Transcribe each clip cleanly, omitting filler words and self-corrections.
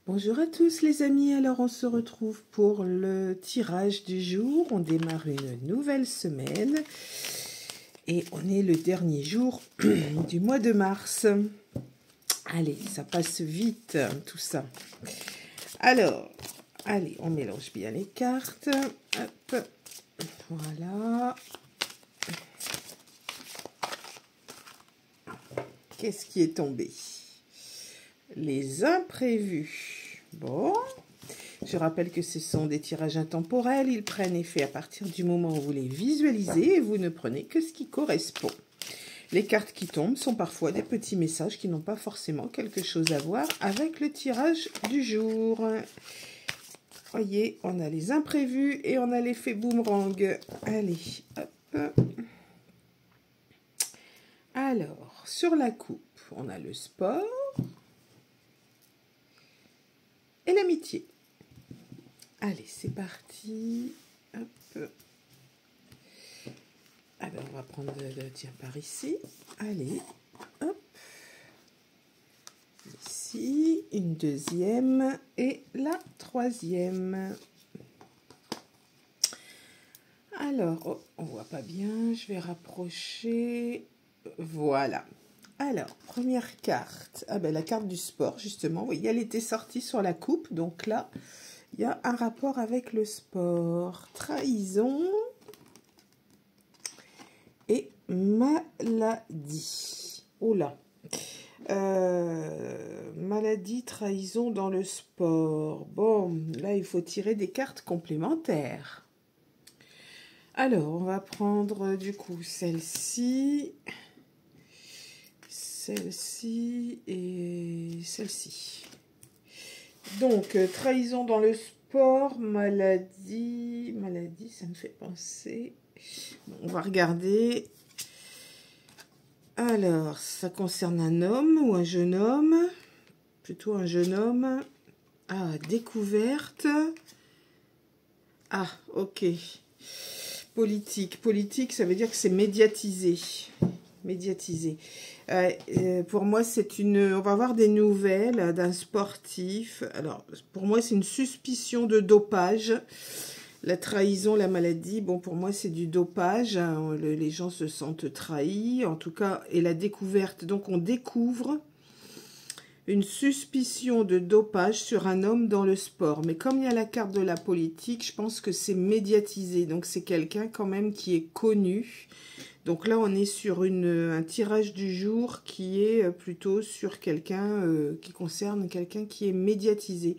Bonjour à tous les amis, alors on se retrouve pour le tirage du jour. On démarre une nouvelle semaine et on est le dernier jour du mois de mars. Allez, ça passe vite tout ça. Alors, allez, on mélange bien les cartes. Hop, voilà. Qu'est-ce qui est tombé? Les imprévus. Bon, je rappelle que ce sont des tirages intemporels. Ils prennent effet à partir du moment où vous les visualisez et vous ne prenez que ce qui correspond. Les cartes qui tombent sont parfois des petits messages qui n'ont pas forcément quelque chose à voir avec le tirage du jour. Voyez, on a les imprévus et on a l'effet boomerang. Allez, hop. Alors, sur la coupe, on a le sport et l'amitié. Allez, c'est parti. Hop. Alors, on va prendre tiens, par ici. Allez, hop. Ici, une deuxième et la troisième. Alors, oh, on voit pas bien, je vais rapprocher. Voilà. Alors, première carte. Ah ben, la carte du sport, justement. Vous voyez, elle était sortie sur la coupe. Donc là, il y a un rapport avec le sport. Trahison et maladie. Oh là. Maladie, trahison dans le sport. Bon, là, il faut tirer des cartes complémentaires. Alors, on va prendre du coup celle-ci et celle-ci. Donc, trahison dans le sport, maladie, ça me fait penser. Bon, on va regarder. Alors, ça concerne un homme ou un jeune homme. Plutôt un jeune homme. Ah, découverte. Ah, ok. Politique, ça veut dire que c'est médiatisé. Pour moi, c'est on va avoir des nouvelles d'un sportif. Alors, pour moi, c'est une suspicion de dopage. La trahison, la maladie, bon, pour moi, c'est du dopage. Les gens se sentent trahis, en tout cas, et la découverte. Donc, on découvre une suspicion de dopage sur un homme dans le sport. Mais comme il y a la carte de la politique, je pense que c'est médiatisé. Donc, c'est quelqu'un quand même qui est connu. Donc là, on est sur un tirage du jour qui est plutôt sur quelqu'un qui concerne quelqu'un qui est médiatisé.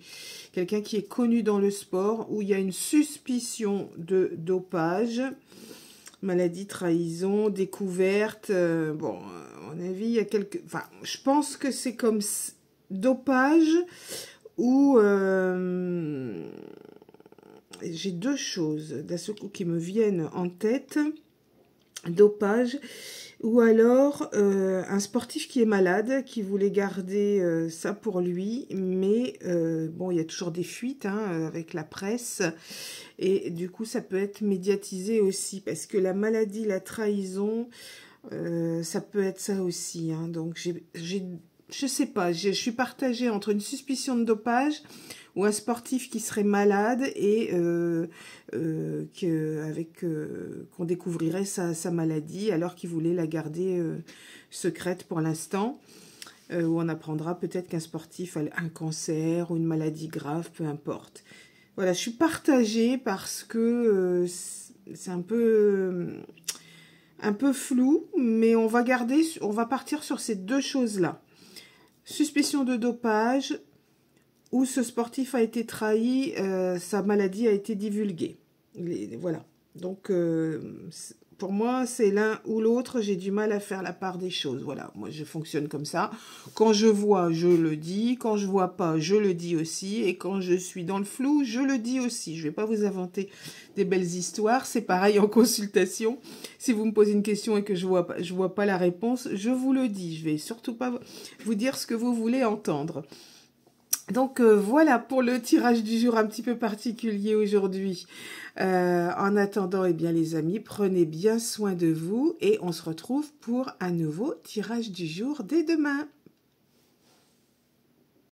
Quelqu'un qui est connu dans le sport, où il y a une suspicion de dopage, maladie, trahison, découverte. Bon, à mon avis, il y a quelques... Enfin, je pense que c'est comme dopage ou... j'ai deux choses d'un seul coup qui me viennent en tête. Dopage, ou alors un sportif qui est malade, qui voulait garder ça pour lui, mais bon, il y a toujours des fuites avec la presse, et du coup, ça peut être médiatisé aussi, parce que la maladie, la trahison, ça peut être ça aussi, donc je sais pas, je suis partagée entre une suspicion de dopage ou un sportif qui serait malade et qu'on découvrirait sa maladie alors qu'il voulait la garder secrète pour l'instant, où on apprendra peut-être qu'un sportif a un cancer ou une maladie grave, peu importe. Voilà, je suis partagée parce que c'est un peu flou, mais on va partir sur ces deux choses-là. Suspicion de dopage, où ce sportif a été trahi, sa maladie a été divulguée. Voilà. Donc, pour moi, c'est l'un ou l'autre. J'ai du mal à faire la part des choses. Voilà, moi, je fonctionne comme ça. Quand je vois, je le dis. Quand je vois pas, je le dis aussi. Et quand je suis dans le flou, je le dis aussi. Je vais pas vous inventer des belles histoires. C'est pareil en consultation. Si vous me posez une question et que je vois pas la réponse, je vous le dis. Je vais surtout pas vous dire ce que vous voulez entendre. Donc voilà pour le tirage du jour un petit peu particulier aujourd'hui. En attendant, eh bien les amis, prenez bien soin de vous et on se retrouve pour un nouveau tirage du jour dès demain.